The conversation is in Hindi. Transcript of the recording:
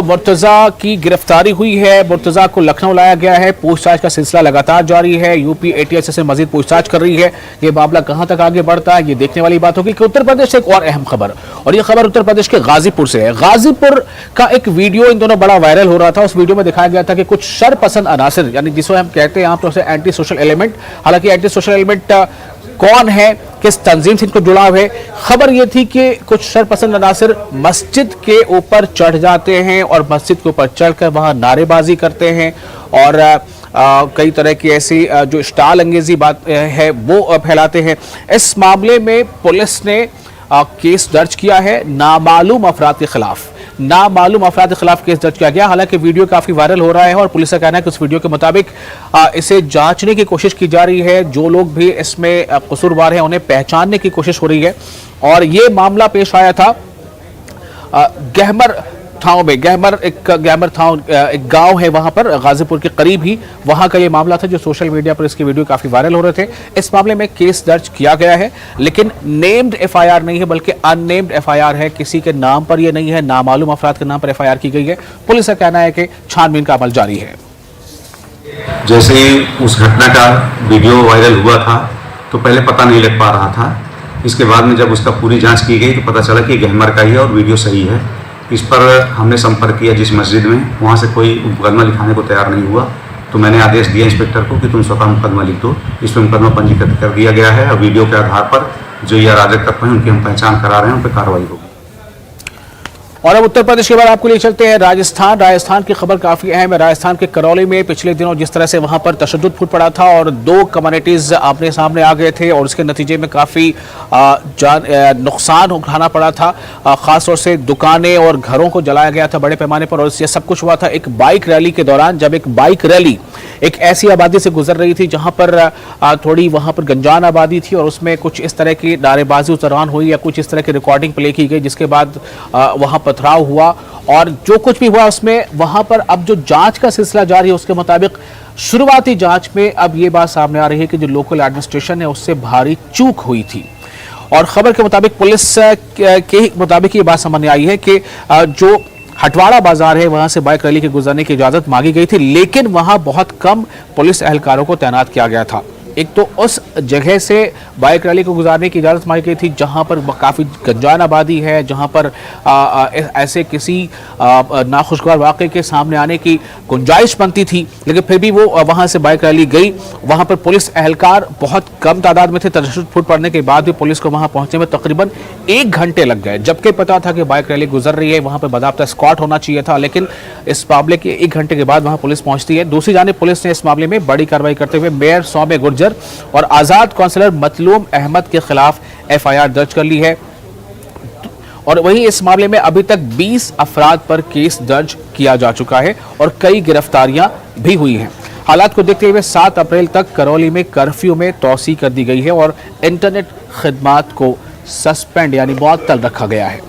मुर्तजा की गिरफ्तारी हुई है। मुर्तजा को लखनऊ लाया गया है। पूछताछ का सिलसिला लगातार जारी है। यूपी एटीएस से मजीद पूछताछ कर रही है। ये मामला कहां तक आगे बढ़ता है, ये देखने वाली बात होगी। कि उत्तर प्रदेश से एक और अहम खबर, और ये खबर उत्तर प्रदेश के गाजीपुर से है। गाजीपुर का एक वीडियो इन दोनों बड़ा वायरल हो रहा था। उस वीडियो में दिखाया गया था कि कुछ शरपसंद अनासिर, यानी जिसको हम कहते हैं यहाँ पर एंटी सोशल एलिमेंट, हालांकि एंटी सोशल एलिमेंट कौन है, किस तंजीम से इनको जुड़ाव है। खबर यह थी कि कुछ शरपसंद अनासिर मस्जिद के ऊपर चढ़ जाते हैं और मस्जिद के ऊपर चढ़कर वहां नारेबाजी करते हैं और कई तरह की ऐसी जो स्टाल अंगेजी बात है वो फैलाते हैं। इस मामले में पुलिस ने केस दर्ज किया है। नामालूम अफराद के खिलाफ केस दर्ज किया गया। हालांकि वीडियो काफी वायरल हो रहा है और पुलिस का कहना है कि उस वीडियो के मुताबिक इसे जांचने की कोशिश की जा रही है। जो लोग भी इसमें कसूरवार हैं उन्हें पहचानने की कोशिश हो रही है। और ये मामला पेश आया था गहमर थाव में। गहमर थाव एक गांव है, वहां पर गाजीपुर के करीब ही वहां का ये मामला था जो सोशल मीडिया पर इसके वीडियो काफी वायरल हो रहे थे। इस मामले में केस दर्ज किया गया है, लेकिन नेम्ड एफआईआर नहीं है बल्कि अननेम्ड एफआईआर है। किसी के नाम पर यह नहीं है, नामालूम अफराद के नाम पर एफआईआर की गई है। पुलिस का कहना है कि छानबीन का अमल जारी है। जैसे उस घटना का वीडियो वायरल हुआ था तो पहले पता नहीं लग पा रहा था। इसके बाद में जब उसका पूरी जांच की गई तो पता चला कि गहमर का ही है और वीडियो सही है। इस पर हमने संपर्क किया जिस मस्जिद में, वहाँ से कोई मुकदमा लिखाने को तैयार नहीं हुआ। तो मैंने आदेश दिया इंस्पेक्टर को कि तुम स्वतः मुकदमा लिख दो। इस पर मुकदमा पंजीकृत कर दिया गया है और वीडियो के आधार पर जो ये अराजक तत्व हैं उनकी हम पहचान करा रहे हैं, उन पर कार्रवाई होगी। और अब उत्तर प्रदेश के बाद आपको ले चलते हैं राजस्थान की खबर काफी अहम है। राजस्थान के करौली में पिछले दिनों जिस तरह से वहां पर तशद्दुद फूट पड़ा था और दो कम्युनिटीज आमने सामने आ गए थे और उसके नतीजे में काफी नुकसान उठाना पड़ा था। खासतौर से दुकानें और घरों को जलाया गया था बड़े पैमाने पर। और ये सब कुछ हुआ था एक बाइक रैली के दौरान, जब एक बाइक रैली एक ऐसी आबादी से गुजर रही थी जहां पर थोड़ी वहां पर गंजान आबादी थी और उसमें कुछ इस तरह की नारेबाजी उस दौरान हुई या कुछ इस तरह की रिकॉर्डिंग प्ले की गई, जिसके बाद वहां पथराव हुआ। और जो कुछ भी हुआ उसमें वहां पर अब जो जांच का सिलसिला जारी है उसके मुताबिक शुरुआती जांच में अब ये बात सामने आ रही है कि जो लोकल एडमिनिस्ट्रेशन है उससे भारी चूक हुई थी। और खबर के मुताबिक पुलिस के मुताबिक ये बात सामने आई है कि जो हटवाड़ा बाजार है वहां से बाइक रैली के गुजरने की इजाजत मांगी गई थी, लेकिन वहां बहुत कम पुलिस एहलकारों को तैनात किया गया था। एक तो उस जगह से बाइक रैली को गुजारने की इजाज़त मांगी गई थी जहां पर काफ़ी गंजान आबादी है, जहां पर ऐसे किसी नाखुशगवार वाक़े के सामने आने की गुंजाइश बनती थी, लेकिन फिर भी वो वहां से बाइक रैली गई। वहां पर पुलिस एहलकार बहुत कम तादाद में थे। तशद्दुद फूट पड़ने के बाद भी पुलिस को वहां पहुंचने में तकरीबन 1 घंटे लग गए, जबकि पता था कि बाइक रैली गुजर रही है, वहां पर बाकायदा स्क्वाड होना चाहिए था। लेकिन इस मामले के 1 घंटे के बाद वहां पुलिस पहुंचती है। दूसरी जानिब पुलिस ने इस मामले में बड़ी कार्रवाई करते हुए मेयर सौम्य गुर्जर और आजाद काउंसलर मतलूम अहमद के खिलाफ एफआईआर दर्ज कर ली है। और वहीं इस मामले में अभी तक 20 अफराद पर केस दर्ज किया जा चुका है और कई गिरफ्तारियां भी हुई हैं। हालात को देखते हुए 7 अप्रैल तक करौली में कर्फ्यू में तौसी कर दी गई है और इंटरनेट खिदमात को सस्पेंड यानी मुअत्तल रखा गया है।